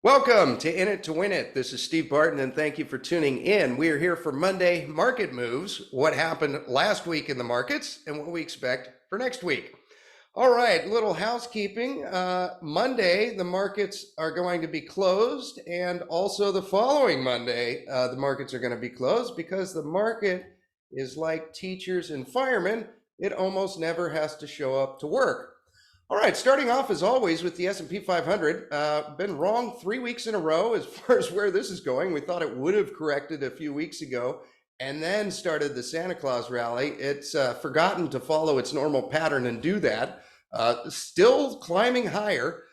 Welcome to In It to Win It. This is Steve Barton, and thank you for tuning in. We are here for Monday market moves, what happened last week in the markets, and what we expect for next week. All right, little housekeeping. Monday, the markets are going to be closed, and also the following Monday, the markets are going to be closed because the market is like teachers and firemen. It almost never has to show up to work. All right, starting off as always with the S&P 500. Been wrong 3 weeks in a row as far as where this is going. We thought it would have corrected a few weeks ago and then started the Santa Claus rally. It's forgotten to follow its normal pattern and do that. Still climbing higher,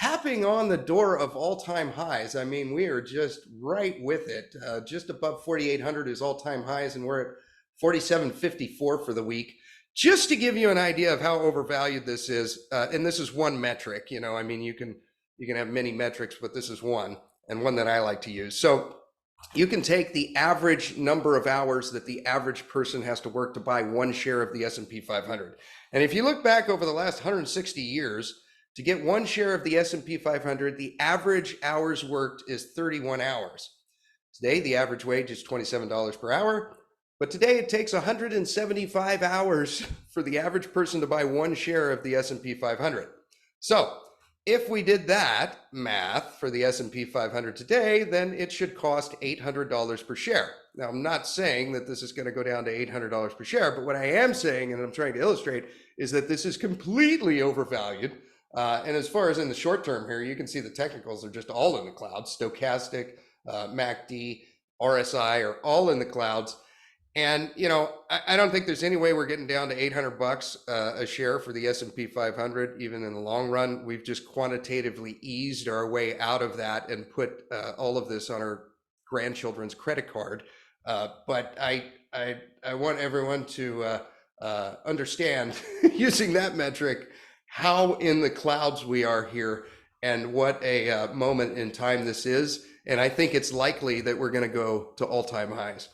tapping on the door of all-time highs. I mean, we are just right with it. Just above 4,800 is all-time highs, and we're at 4,754 for the week. Just to give you an idea of how overvalued this is, and this is one metric, I mean, you can have many metrics, but this is one, and one that I like to use. So you can take the average number of hours that the average person has to work to buy one share of the S&P 500. And if you look back over the last 160 years, to get one share of the S&P 500, the average hours worked is 31 hours. Today, the average wage is $27 per hour. But today it takes 175 hours for the average person to buy one share of the S&P 500. So if we did that math for the S&P 500 today, then it should cost $800 per share. Now, I'm not saying that this is going to go down to $800 per share, but what I am saying, and I'm trying to illustrate, is that this is completely overvalued. And as far as in the short term here, you can see the technicals are just all in the clouds. Stochastic, MACD, RSI are all in the clouds. And, I don't think there's any way we're getting down to 800 bucks a share for the S&P 500, even in the long run. We've just quantitatively eased our way out of that and put all of this on our grandchildren's credit card. But I want everyone to understand, using that metric, how in the clouds we are here and what a moment in time this is. And I think it's likely that we're going to go to all-time highs.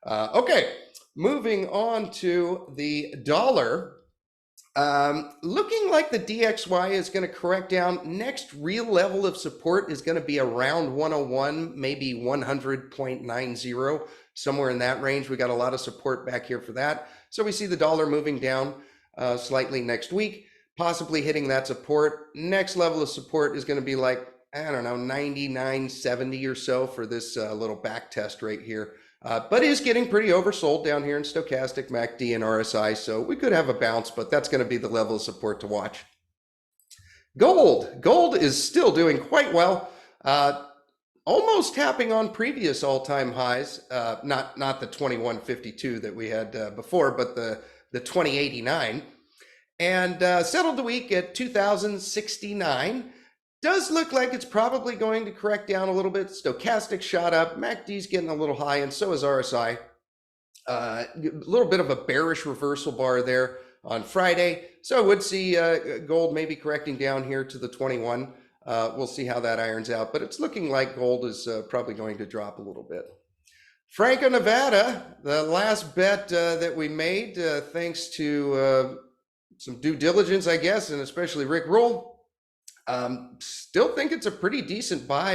Okay, moving on to the dollar. Looking like the DXY is going to correct down. Next real level of support is going to be around 101, maybe 100.90, somewhere in that range. We got a lot of support back here for that. So we see the dollar moving down slightly next week, possibly hitting that support. Next level of support is going to be like, I don't know, 99.70 or so for this little back test right here. But is getting pretty oversold down here in stochastic, MACD, and RSI. So we could have a bounce, but that's going to be the level of support to watch. Gold is still doing quite well, almost tapping on previous all-time highs. Not the 2152 that we had before, but the 2089, and settled the week at 2069. Does look like it's probably going to correct down a little bit. Stochastic shot up, MACD's getting a little high, and so is RSI. A little bit of a bearish reversal bar there on Friday. So I would see gold maybe correcting down here to the 21. We'll see how that irons out, but it's looking like gold is probably going to drop a little bit. Franco-Nevada, the last bet that we made, thanks to some due diligence, I guess, and especially Rick Rule. Still think it's a pretty decent buy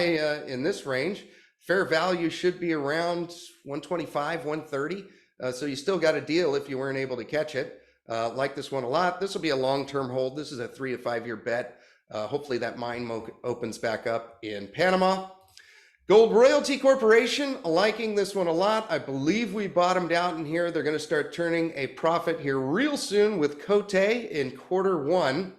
in this range. Fair value should be around 125, 130. So you still got a deal if you weren't able to catch it. Like this one a lot. This will be a long-term hold. This is a 3 to 5 year bet. Hopefully that mine opens back up in Panama. Gold Royalty Corporation, liking this one a lot. I believe we bottomed out in here. They're going to start turning a profit here real soon with Cote in Q1.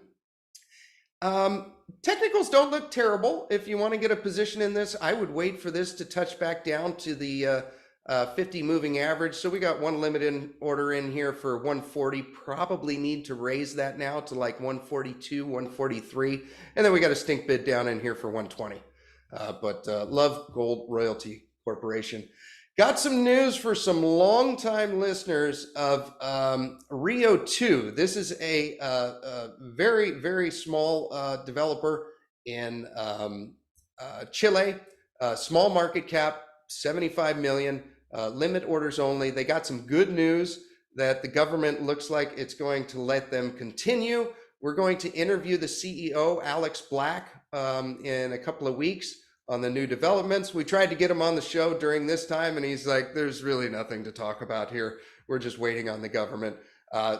Technicals don't look terrible. If you want to get a position in this, I would wait for this to touch back down to the 50 moving average. So we got one limited order in here for 140. Probably need to raise that now to like 142, 143. And then we got a stink bid down in here for 120. But love Gold Royalty Corporation. Got some news for some longtime listeners of Rio 2. This is a very, very small developer in Chile, small market cap, 75 million, limit orders only. They got some good news that the government looks like it's going to let them continue. We're going to interview the CEO, Alex Black, in a couple of weeks. on the new developments. We tried to get him on the show during this time, and he's like, there's really nothing to talk about here. We're just waiting on the government.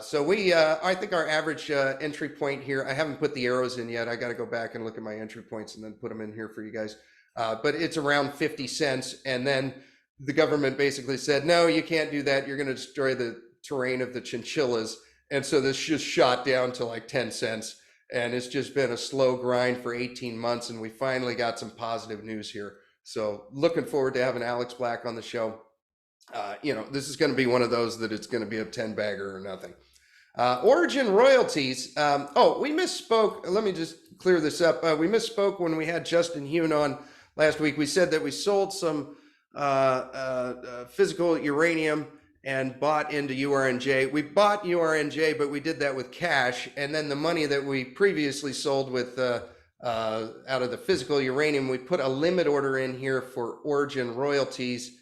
So I think our average entry point here, I haven't put the arrows in yet. I got to go back and look at my entry points and then put them in here for you guys. But it's around 50 cents. And then the government basically said, no, you can't do that. You're going to destroy the terrain of the chinchillas. And so this just shot down to like 10 cents. And it's just been a slow grind for 18 months. And we finally got some positive news here. So looking forward to having Alex Black on the show. This is going to be one of those that it's going to be a 10 bagger or nothing. Origin royalties. We misspoke. Let me just clear this up. We misspoke when we had Justin Hune on last week. We said that we sold some physical uranium and bought into URNJ. We bought URNJ, but we did that with cash. And then the money that we previously sold with out of the physical uranium, we put a limit order in here for origin royalties.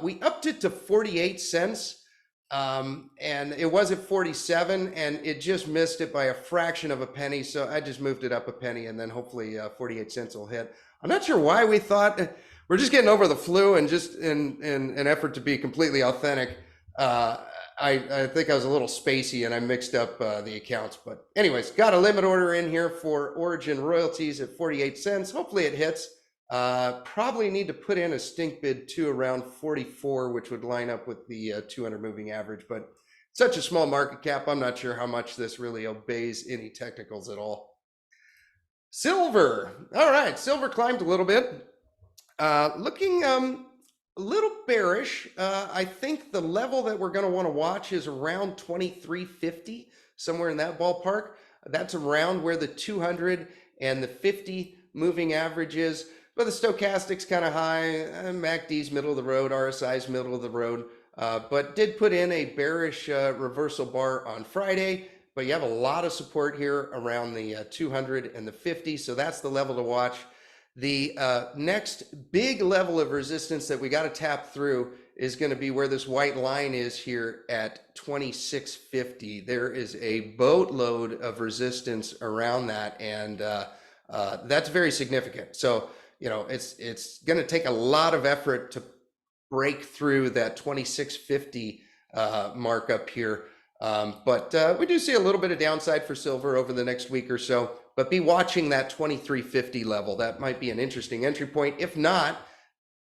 We upped it to 48 cents, and it was at 47, and it just missed it by a fraction of a penny. So I just moved it up a penny, and then hopefully 48 cents will hit. I'm not sure why we thought we're just getting over the flu, and just in an effort to be completely authentic. I think I was a little spacey and I mixed up the accounts. But anyways, got a limit order in here for origin royalties at 48 cents. Hopefully it hits. Probably need to put in a stink bid to around 44, which would line up with the 200 moving average, but such a small market cap, I'm not sure how much this really obeys any technicals at all. Silver. All right, silver climbed a little bit. Looking a little bearish. I think the level that we're going to want to watch is around 2350, somewhere in that ballpark. That's around where the 200 and the 50 moving average is. But the stochastic's kind of high, MACD's middle of the road, RSI's middle of the road, but did put in a bearish reversal bar on Friday. But you have a lot of support here around the 200 and the 50, so that's the level to watch. The next big level of resistance that we got to tap through is going to be where this white line is here at 2650. There is a boatload of resistance around that, and that's very significant. So it's going to take a lot of effort to break through that 2650 mark up here. But we do see a little bit of downside for silver over the next week or so, but be watching that 2350 level. That might be an interesting entry point. If not,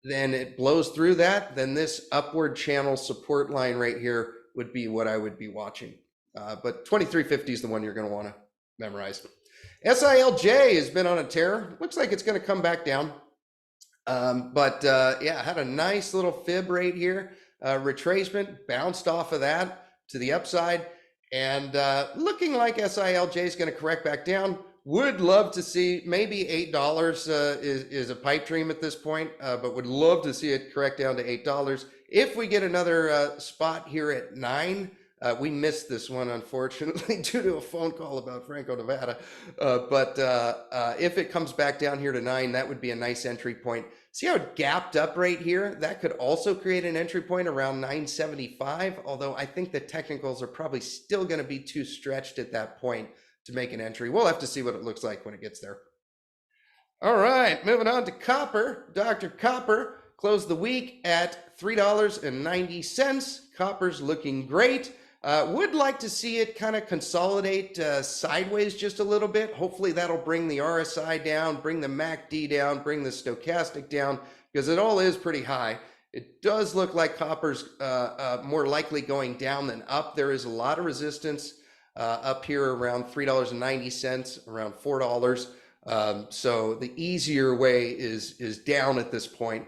then it blows through that, then this upward channel support line right here would be what I would be watching. But 2350 is the one you're going to want to memorize. SILJ has been on a tear. Looks like it's going to come back down. Yeah, had a nice little fib right here. Retracement, bounced off of that to the upside. And looking like SILJ is going to correct back down. Would love to see maybe $8 is a pipe dream at this point, but would love to see it correct down to $8. If we get another spot here at 9, we missed this one, unfortunately, due to a phone call about Franco, Nevada. If it comes back down here to 9, that would be a nice entry point. See how it gapped up right here? That could also create an entry point around 975, although I think the technicals are probably still going to be too stretched at that point to make an entry. We'll have to see what it looks like when it gets there. All right, moving on to copper. Dr. Copper closed the week at $3.90. Copper's looking great. Would like to see it kind of consolidate sideways just a little bit. Hopefully that'll bring the RSI down, bring the MACD down, bring the stochastic down, because it all is pretty high. It does look like copper's more likely going down than up. There is a lot of resistance up here around $3.90, around $4. So the easier way is down at this point.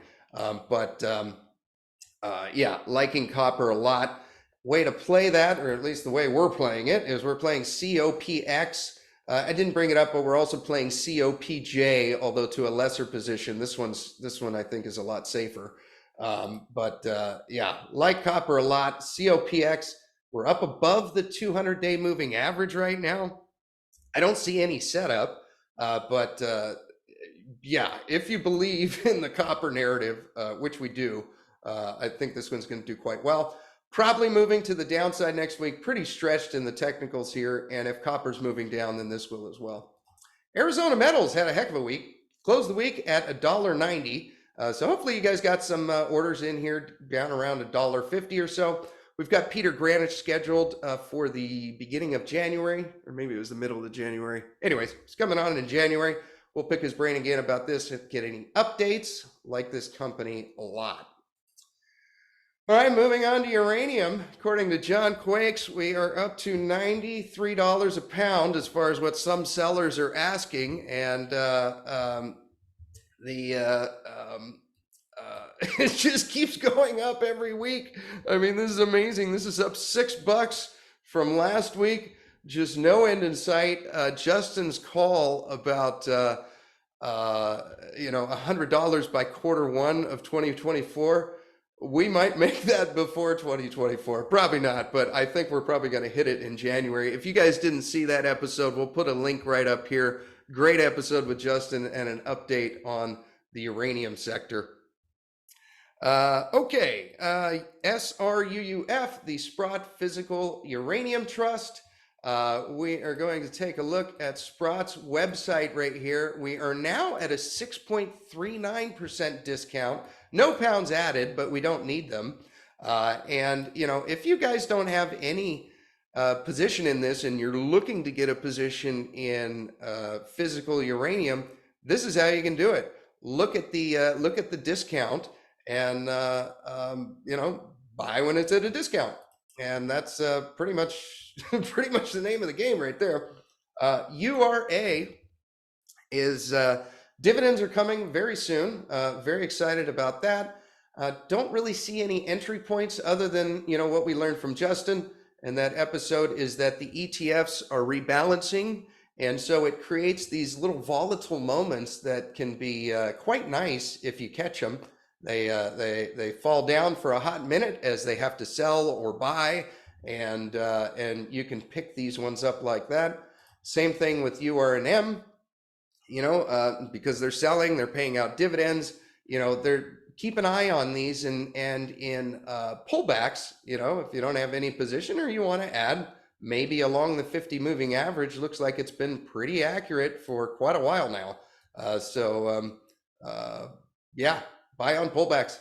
Yeah, liking copper a lot. Way to play that, or at least the way we're playing it, is we're playing COPX. I didn't bring it up, but we're also playing COPJ, although to a lesser position. This one I think is a lot safer. Yeah, like copper a lot. COPX, we're up above the 200-day moving average right now. I don't see any setup, yeah, if you believe in the copper narrative, which we do, I think this one's going to do quite well. Probably moving to the downside next week, pretty stretched in the technicals here, and if copper's moving down, then this will as well. Arizona Metals had a heck of a week. Closed the week at $1.90. So hopefully you guys got some orders in here down around $1.50 or so. We've got Peter Granish scheduled for the beginning of January, or maybe it was the middle of January. Anyways, it's coming on in January. We'll pick his brain again about this and get any updates. Like this company a lot. All right, moving on to uranium. According to John Quakes, we are up to $93 a pound as far as what some sellers are asking, and it just keeps going up every week. I mean, this is amazing. This is up $6 from last week. Just no end in sight. Justin's call about $100 by Q1 of 2024. We might make that before 2024. Probably not, but I think we're probably going to hit it in January. If you guys didn't see that episode, we'll put a link right up here. Great episode with Justin and an update on the uranium sector. Okay, SRUUF, the SPUT Physical Uranium Trust. We are going to take a look at SPUT's website right here. We are now at a 6.39% discount. No pounds added, but we don't need them. And, if you guys don't have any position in this and you're looking to get a position in physical uranium, this is how you can do it. Look at the discount and, buy when it's at a discount. And that's pretty much the name of the game right there. URA is dividends are coming very soon. Very excited about that. Don't really see any entry points other than what we learned from Justin in that episode is that the ETFs are rebalancing, and so it creates these little volatile moments that can be quite nice if you catch them. They fall down for a hot minute as they have to sell or buy, and you can pick these ones up like that. Same thing with URNM, because they're selling, they're paying out dividends. Keep an eye on these and in pullbacks. If you don't have any position or you want to add, maybe along the 50 moving average, looks like it's been pretty accurate for quite a while now. Yeah. Buy on pullbacks.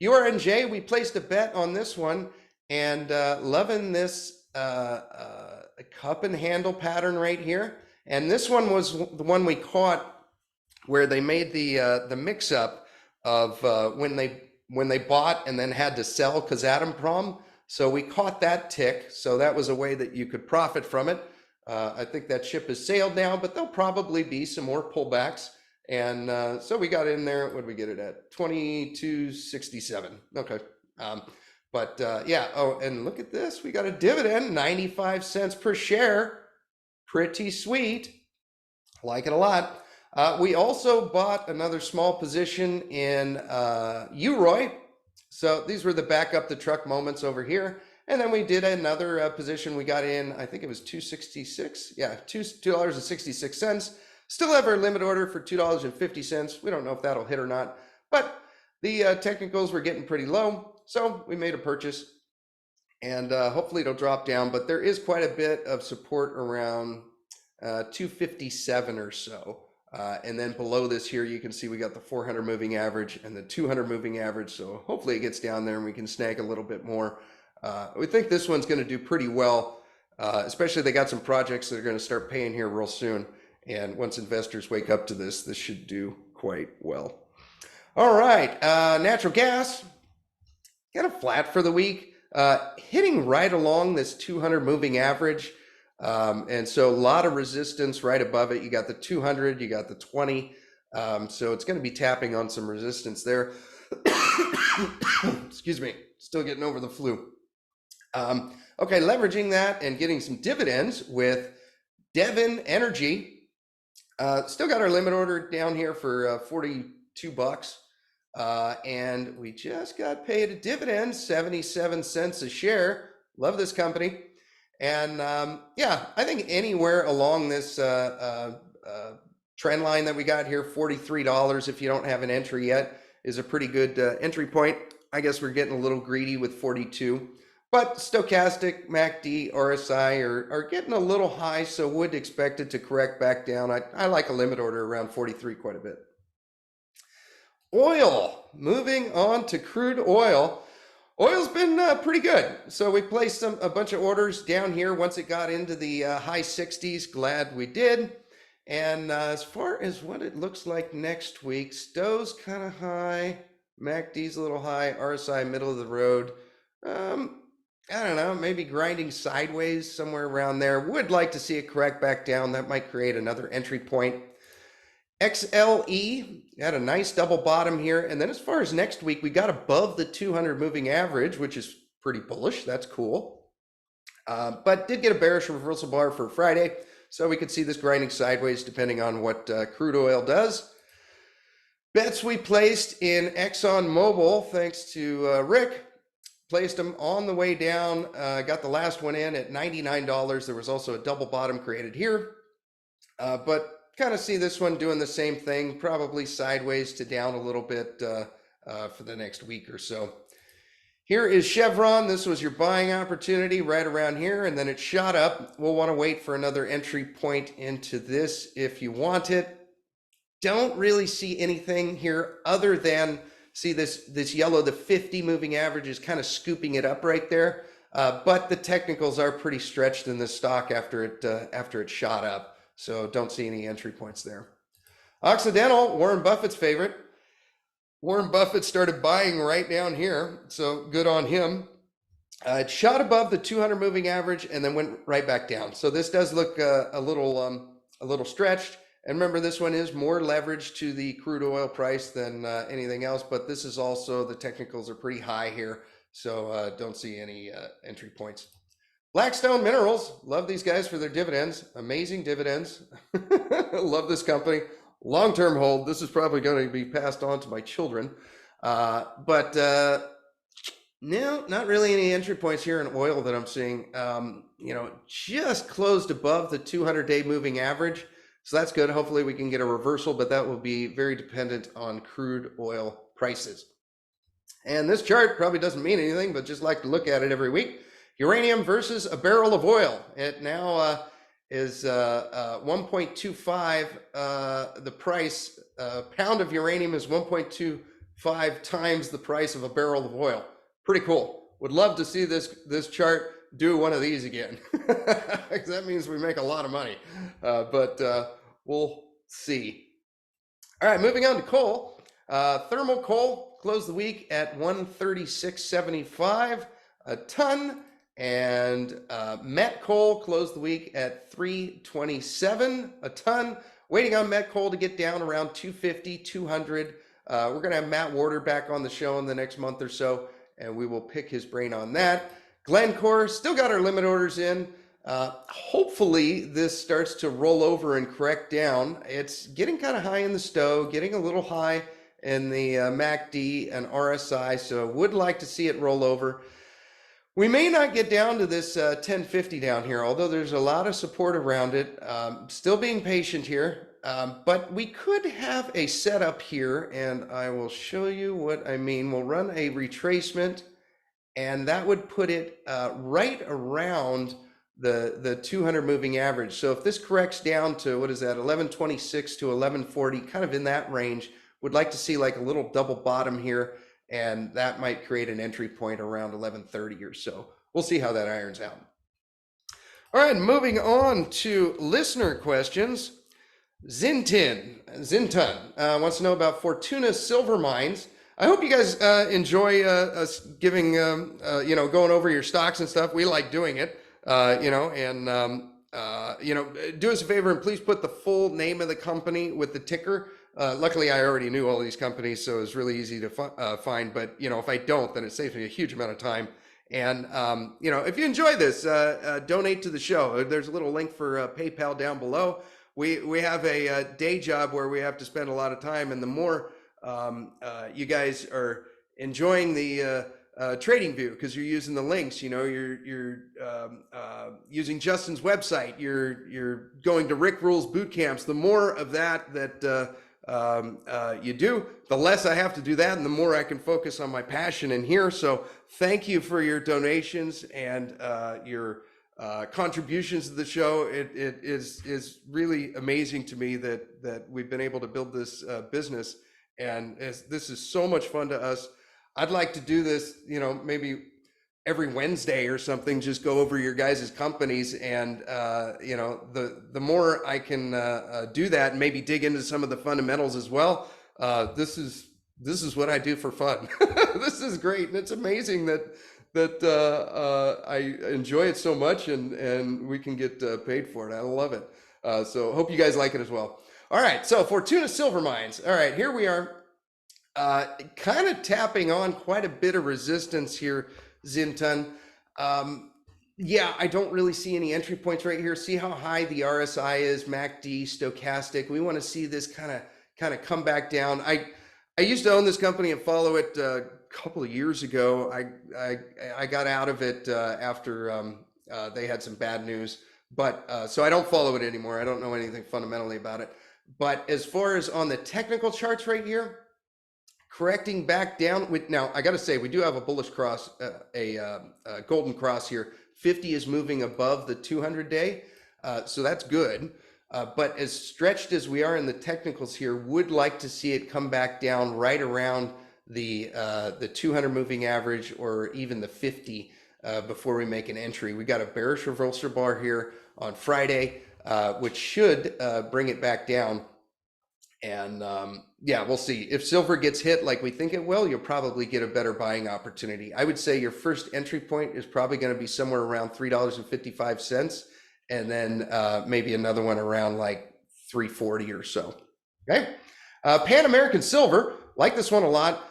URNJ, we placed a bet on this one and loving this cup and handle pattern right here. And this one was the one we caught where they made the mix up of when they bought and then had to sell Kazatomprom. So we caught that tick. So that was a way that you could profit from it. I think that ship has sailed now, but there'll probably be some more pullbacks. And so we got in there. What did we get it at? 22.67. Okay. Yeah. Oh, and look at this. We got a dividend, 95 cents per share. Pretty sweet. Like it a lot. We also bought another small position in UROY. So these were the back up the truck moments over here. And then we did another position. We got in, I think it was 266. Yeah, $2.66. Still have our limit order for $2.50. We don't know if that'll hit or not, but the technicals were getting pretty low. So we made a purchase and hopefully it'll drop down, but there is quite a bit of support around 257 or so. And then below this here, you can see we got the 400 moving average and the 200 moving average. So hopefully it gets down there and we can snag a little bit more. We think this one's going to do pretty well, especially they got some projects that are going to start paying here real soon. And once investors wake up to this, this should do quite well. All right, natural gas, kind of flat for the week, hitting right along this 200 moving average. And so a lot of resistance right above it. You got the 200, you got the 20. So it's going to be tapping on some resistance there. Excuse me, still getting over the flu. Okay, leveraging that and getting some dividends with Devon Energy. Still got our limit order down here for $42. And we just got paid a dividend, 77 cents a share. Love this company. And yeah, I think anywhere along this trend line that we got here, $43, if you don't have an entry yet, is a pretty good entry point. I guess we're getting a little greedy with 42. But stochastic, MACD, RSI are getting a little high, so would expect it to correct back down. I like a limit order around 43 quite a bit. Oil, moving on to crude oil. Oil's been pretty good. So we placed a bunch of orders down here once it got into the high 60s. Glad we did. And as far as what it looks like next week, Stowe's kind of high, MACD's a little high, RSI middle of the road. I don't know, maybe grinding sideways somewhere around there. Would like to see it correct back down. That might create another entry point. XLE had a nice double bottom here. And then as far as next week, we got above the 200 moving average, which is pretty bullish. That's cool. But did get a bearish reversal bar for Friday. So we could see this grinding sideways depending on what crude oil does. Bets we placed in ExxonMobil, thanks to Rick. Placed them on the way down, got the last one in at $99. There was also a double bottom created here, but kind of see this one doing the same thing, probably sideways to down a little bit for the next week or so. Here is Chevron. This was your buying opportunity right around here, and then it shot up. We'll want to wait for another entry point into this if you want it. Don't really see anything here other than see this yellow, the 50 moving average is kind of scooping it up right there. But the technicals are pretty stretched in this stock after it shot up. So don't see any entry points there. Occidental, Warren Buffett's favorite. Warren Buffett started buying right down here. So good on him. It shot above the 200 moving average and then went right back down. So this does look a little stretched. And remember, this one is more leveraged to the crude oil price than anything else, but this is also, the technicals are pretty high here, so don't see any entry points. Blackstone Minerals, love these guys for their dividends, amazing dividends. Love this company, long-term hold. This is probably going to be passed on to my children, but no, not really any entry points here in oil that I'm seeing. You know, just closed above the 200-day moving average. So that's good. Hopefully we can get a reversal, but that will be very dependent on crude oil prices. And this chart probably doesn't mean anything, but just like to look at it every week. Uranium versus a barrel of oil. It now is 1.25. The price, pound of uranium is 1.25 times the price of a barrel of oil. Pretty cool. Would love to see this chart do one of these again. That means we make a lot of money, but we'll see. All right, moving on to coal. Thermal coal closed the week at 136.75 a ton, and met coal closed the week at 327 a ton. Waiting on met coal to get down around 250, 200. We're going to have Matt Warder back on the show in the next month or so, and we will pick his brain on that. Glencore, still got our limit orders in. Hopefully this starts to roll over and correct down. It's getting kind of high in the Stowe, getting a little high in the MACD and RSI, so would like to see it roll over. We may not get down to this 1050 down here, although there's a lot of support around it. Still being patient here, but we could have a setup here, and I will show you what I mean. We'll run a retracement, and that would put it right around the 200 moving average. So if this corrects down to, what is that, 1126 to 1140, kind of in that range, would like to see like a little double bottom here, and that might create an entry point around 1130 or so. We'll see how that irons out. All right, moving on to listener questions. Zinton wants to know about Fortuna Silver Mines. I hope you guys enjoy us giving, going over your stocks and stuff. We like doing it, do us a favor and please put the full name of the company with the ticker. Luckily, I already knew all these companies, so it's really easy to find. But, if I don't, then it saves me a huge amount of time. And, if you enjoy this, donate to the show. There's a little link for PayPal down below. We have a day job where we have to spend a lot of time, and the more you guys are enjoying the trading view because you're using the links, you're using Justin's website, you're going to Rick Rules boot camps. The more of that you do, the less I have to do that and the more I can focus on my passion in here. So thank you for your donations and your contributions to the show. It is really amazing to me that we've been able to build this business, and this is so much fun to us. I'd like to do this, maybe every Wednesday or something, just go over your guys' companies, and the more I can do that and maybe dig into some of the fundamentals as well. This is what I do for fun. This is great, and it's amazing that I enjoy it so much, and we can get paid for it. I love it. So hope you guys like it as well. All right, so Fortuna Silver Mines. All right, here we are, kind of tapping on quite a bit of resistance here. Zinton. Yeah, I don't really see any entry points right here. See how high the RSI is, MACD, stochastic. We want to see this kind of come back down. I used to own this company and follow it a couple of years ago. I got out of it after they had some bad news, but so I don't follow it anymore. I don't know anything fundamentally about it. But as far as on the technical charts right here, correcting back down with, now I got to say, we do have a bullish cross, a golden cross here. 50 is moving above the 200-day, so that's good. But as stretched as we are in the technicals here, would like to see it come back down right around the 200 moving average, or even the 50 before we make an entry. We got a bearish reversal bar here on Friday, which should bring it back down. And yeah, we'll see. If silver gets hit like we think it will, you'll probably get a better buying opportunity. I would say your first entry point is probably going to be somewhere around $3.55, and then maybe another one around like 340 or so. Okay. Pan American Silver, like this one a lot.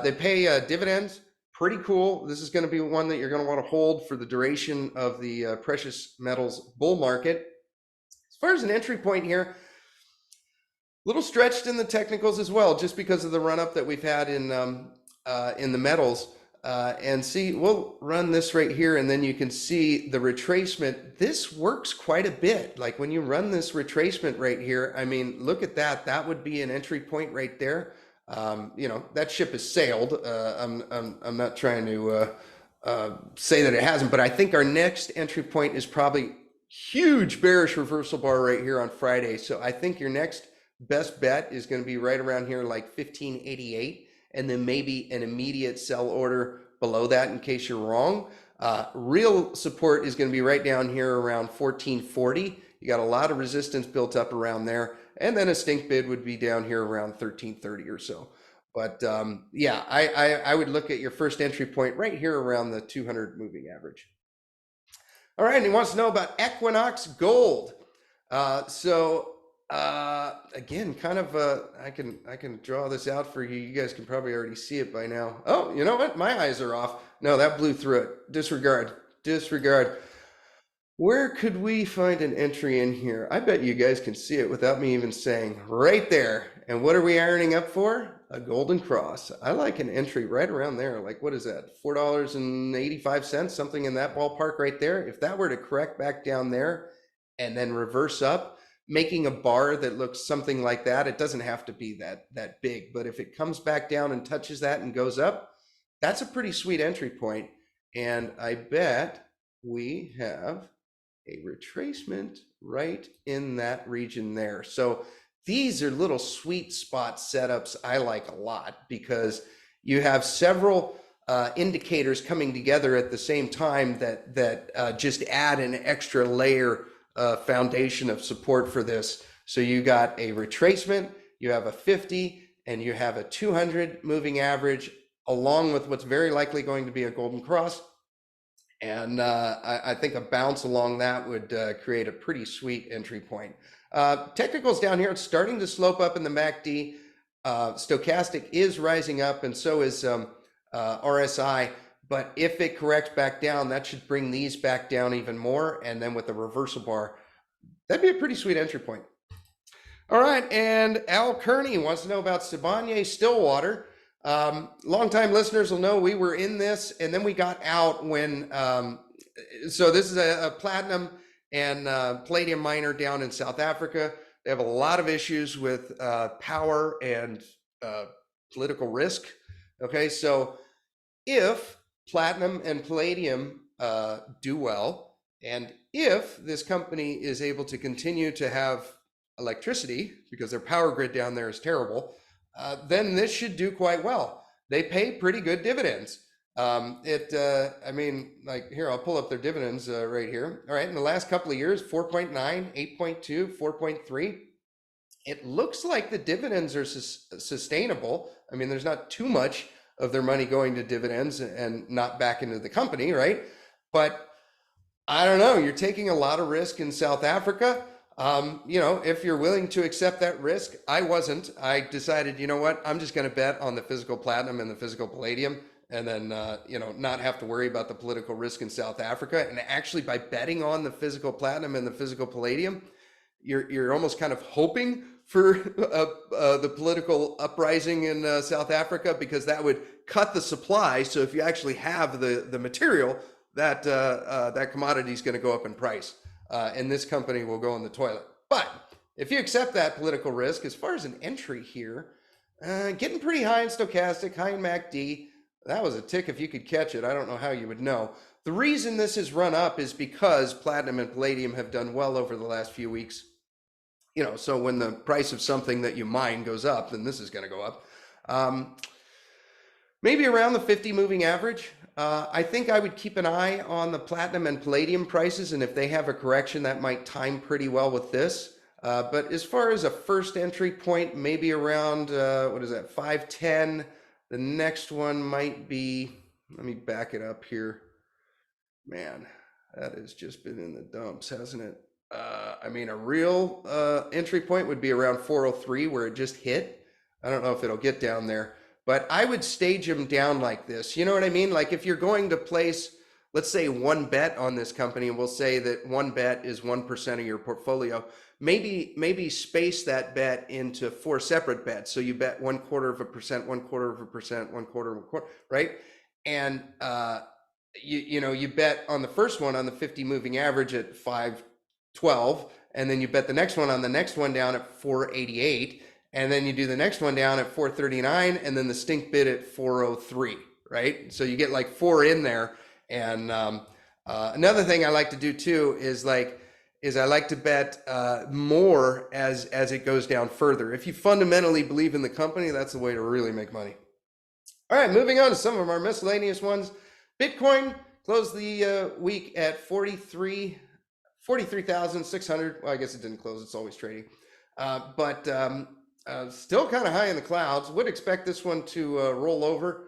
They pay dividends. Pretty cool. This is going to be one that you're going to want to hold for the duration of the precious metals bull market. As far as an entry point here, little stretched in the technicals as well, just because of the run up that we've had in the metals. And see, we'll run this right here, and then you can see the retracement. This works quite a bit. Like when you run this retracement right here, I mean, look at that. That would be an entry point right there. That ship has sailed. I'm not trying to say that it hasn't, but I think our next entry point is probably huge bearish reversal bar right here on Friday. So I think your next best bet is going to be right around here, like 1588, and then maybe an immediate sell order below that in case you're wrong. Real support is going to be right down here around 1440. You got a lot of resistance built up around there, and then a stink bid would be down here around 1330 or so. But yeah, I would look at your first entry point right here around the 200 moving average. All right, and he wants to know about Equinox Gold. Again, kind of I can draw this out for you. You guys can probably already see it by now. Oh, you know what? My eyes are off. No, that blew through it. Disregard. Where could we find an entry in here? I bet you guys can see it without me even saying. Right there. And what are we ironing up for? A golden cross. I like an entry right around there. Like, what is that? $4.85, something in that ballpark right there. If that were to correct back down there and then reverse up, making a bar that looks something like that, it doesn't have to be that big, but if it comes back down and touches that and goes up, that's a pretty sweet entry point. And I bet we have a retracement right in that region there. So these are little sweet spot setups I like a lot, because you have several indicators coming together at the same time that just add an extra layer foundation of support for this. So you got a retracement, you have a 50, and you have a 200 moving average, along with what's very likely going to be a golden cross. And I think a bounce along that would create a pretty sweet entry point. Technicals down here, it's starting to slope up in the MACD. Stochastic is rising up, and so is RSI. But if it corrects back down, that should bring these back down even more. And then with the reversal bar, that'd be a pretty sweet entry point. All right, and Al Kearney wants to know about Sibanye Stillwater. Longtime listeners will know we were in this, and then we got out when, so this is a platinum and palladium miner down in South Africa. They have a lot of issues with power and political risk. Okay, so if platinum and palladium do well, and if this company is able to continue to have electricity because their power grid down there is terrible, then this should do quite well. They pay pretty good dividends. I mean, like here, I'll pull up their dividends right here. All right, in the last couple of years, 4.9, 8.2, 4.3. It looks like the dividends are sustainable. I mean, there's not too much of their money going to dividends and not back into the company, right? But I don't know, you're taking a lot of risk in South Africa. You know, if you're willing to accept that risk, I wasn't. I decided, you know what, I'm just going to bet on the physical platinum and the physical palladium, and then, you know, not have to worry about the political risk in South Africa. And actually, by betting on the physical platinum and the physical palladium, you're almost kind of hoping for the political uprising in South Africa, because that would cut the supply. So if you actually have the material, that that commodity is going to go up in price, and this company will go in the toilet. But if you accept that political risk, as far as an entry here, getting pretty high in stochastic, high in MACD. That was a tick if you could catch it. I don't know how you would know. The reason this has run up is because platinum and palladium have done well over the last few weeks. You know, so when the price of something that you mine goes up, then this is going to go up. Maybe around the 50 moving average. I think I would keep an eye on the platinum and palladium prices, and if they have a correction, that might time pretty well with this. But as far as a first entry point, maybe around, what is that, 510. The next one might be, let me back it up here. Man, that has just been in the dumps, hasn't it? I mean, a real entry point would be around 403, where it just hit. I don't know if it'll get down there, but I would stage them down like this. You know what I mean? Like if you're going to place, let's say, one bet on this company, and we'll say that one bet is 1% of your portfolio, maybe space that bet into 4 separate bets. So you bet 1/4%, 1/4%, 1/4, right? And you know, you bet on the first one on the 50 moving average at 512, and then you bet the next one on the next one down at 488, and then you do the next one down at 439, and then the stink bid at 403, right? So you get like 4 in there. And another thing I like to do too is I like to bet more as it goes down further. If you fundamentally believe in the company, that's the way to really make money. All right, moving on to some of our miscellaneous ones. Bitcoin closed the week at 43,600. Well, I guess it didn't close. It's always trading. But still kind of high in the clouds. Would expect this one to roll over.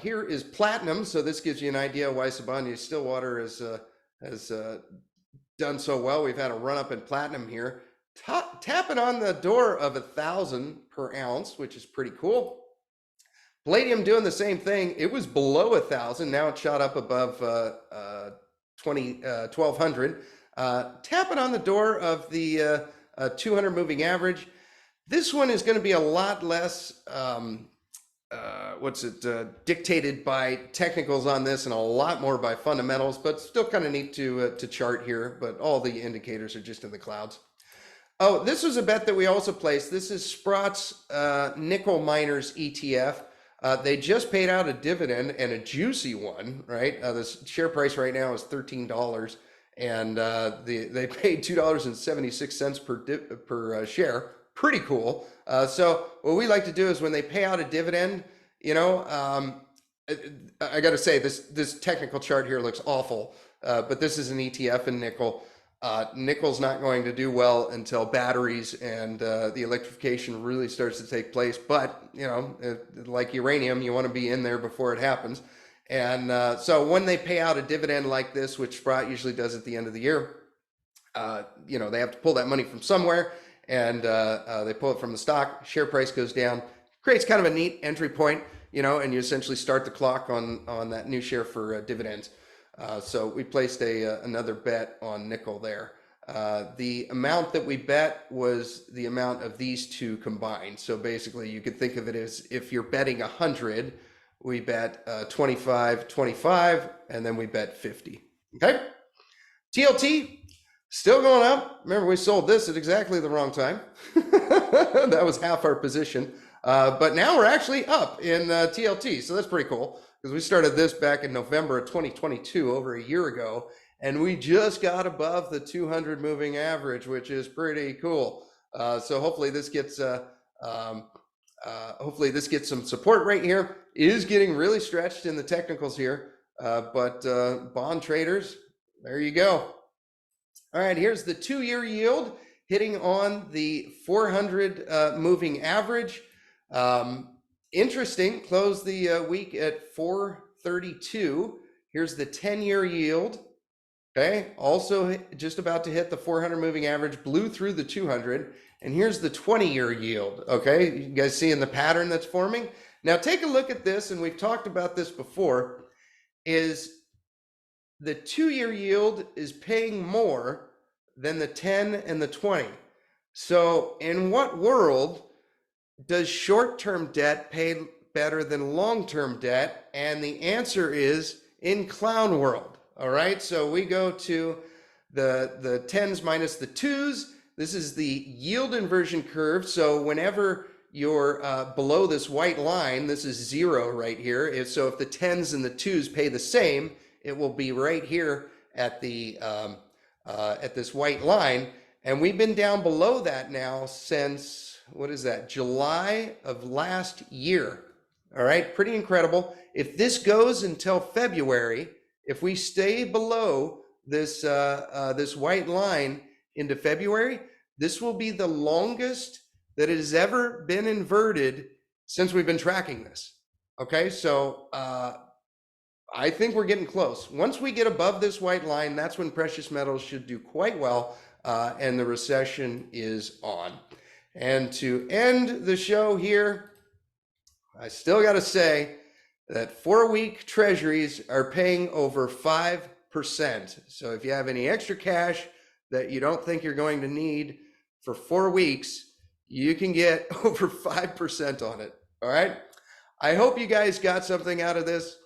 Here is platinum. So this gives you an idea why Sibanye-Stillwater has done so well. We've had a run up in platinum here. Tapping on the door of 1,000 per ounce, which is pretty cool. Palladium doing the same thing. It was below 1,000. Now it shot up above 1,200. Tapping on the door of the 200 moving average. This one is going to be a lot less, dictated by technicals on this, and a lot more by fundamentals, but still kind of neat to chart here. But all the indicators are just in the clouds. Oh, this was a bet that we also placed. This is SPUT's nickel miners ETF. They just paid out a dividend, and a juicy one, right? The share price right now is $13, and they paid $2.76 per share. Pretty cool. So what we like to do is when they pay out a dividend, you know, I got to say this technical chart here looks awful, but this is an ETF in nickel. Nickel's not going to do well until batteries and the electrification really starts to take place. But, you know, like uranium, you want to be in there before it happens. And so when they pay out a dividend like this, which SPUT usually does at the end of the year, you know, they have to pull that money from somewhere, and they pull it from the stock. Share price goes down, creates kind of a neat entry point, you know, and you essentially start the clock on that new share for dividends. So we placed another bet on nickel there. The amount that we bet was the amount of these two combined. So basically you could think of it as if you're betting 100, we bet 25, and then we bet 50. Okay. TLT, Still going up. Remember, we sold this at exactly the wrong time. That was half our position. But now we're actually up in TLT. So that's pretty cool because we started this back in November of 2022, over a year ago. And we just got above the 200 moving average, which is pretty cool. So hopefully this gets some support right here. It is getting really stretched in the technicals here. But bond traders, there you go. All right, here's the 2-year yield hitting on the 400 moving average. Interesting, closed the week at 432. Here's the 10-year yield. Okay, also just about to hit the 400 moving average, blew through the 200. And here's the 20-year yield. Okay, you guys seeing the pattern that's forming? Now take a look at this, and we've talked about this before, is the 2-year yield is paying more than the 10 and the 20. So in what world does short-term debt pay better than long-term debt? And the answer is in clown world. All right, so we go to the 10s minus the 2s. This is the yield inversion curve. So whenever you're below this white line, this is 0 right here. So if the 10s and the 2s pay the same, it will be right here at the at this white line. And we've been down below that now since, what is that, July of last year. All right, pretty incredible. If this goes until February, if we stay below this this white line into February, this will be the longest that it has ever been inverted since we've been tracking this. Okay, so I think we're getting close. Once we get above this white line, that's when precious metals should do quite well, and the recession is on. And to end the show here, I still got to say that 4-week treasuries are paying over 5%. So if you have any extra cash that you don't think you're going to need for 4 weeks, you can get over 5% on it. All right. I hope you guys got something out of this.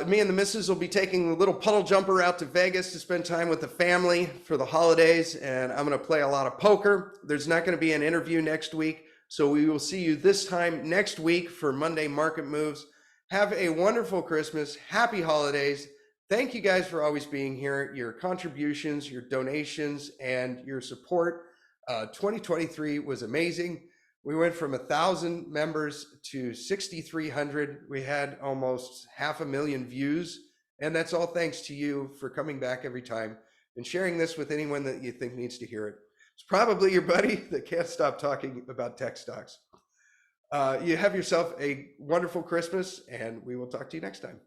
Me and the missus will be taking a little puddle jumper out to Vegas to spend time with the family for the holidays, and I'm going to play a lot of poker. There's not going to be an interview next week, so we will see you this time next week for Monday Market Moves. Have a wonderful Christmas. Happy holidays. Thank you guys for always being here. Your contributions, your donations, and your support. 2023 was amazing. We went from 1,000 members to 6,300. We had almost 500,000 views. And that's all thanks to you for coming back every time and sharing this with anyone that you think needs to hear it. It's probably your buddy that can't stop talking about tech stocks. You have yourself a wonderful Christmas, and we will talk to you next time.